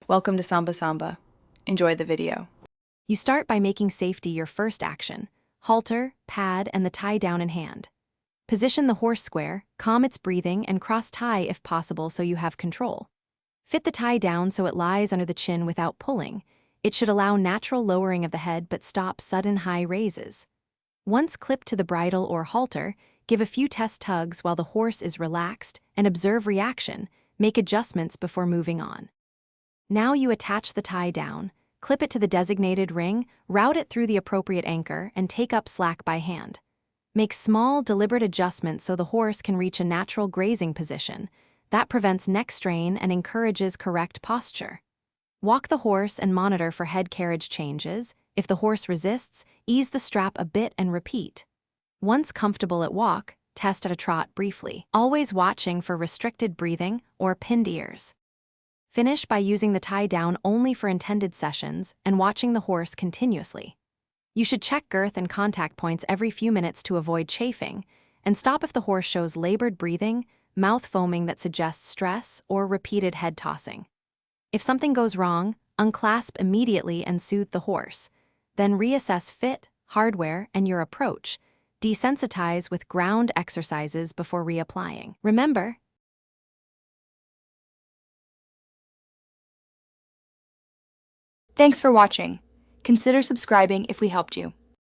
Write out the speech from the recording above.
Welcome to Samba Samba. Enjoy the video. You start by making safety your first action. Halter, pad, and the tie down in hand. Position the horse square, calm its breathing, and cross tie if possible so you have control. Fit the tie down so it lies under the chin without pulling. It should allow natural lowering of the head but stop sudden high raises. Once clipped to the bridle or halter, give a few test tugs while the horse is relaxed and observe reaction. Make adjustments before moving on. Now you attach the tie down, clip it to the designated ring, route it through the appropriate anchor, and take up slack by hand. Make small, deliberate adjustments so the horse can reach a natural grazing position. That prevents neck strain and encourages correct posture. Walk the horse and monitor for head carriage changes. If the horse resists, ease the strap a bit and repeat. Once comfortable at walk, test at a trot briefly, always watching for restricted breathing or pinned ears. Finish by using the tie down only for intended sessions and watching the horse continuously. You should check girth and contact points every few minutes to avoid chafing, and stop if the horse shows labored breathing, mouth foaming that suggests stress, or repeated head tossing. If something goes wrong, unclasp immediately and soothe the horse. Then reassess fit, hardware, and your approach. Desensitize with ground exercises before reapplying. Remember, Thanks for watching. Consider subscribing if we helped you.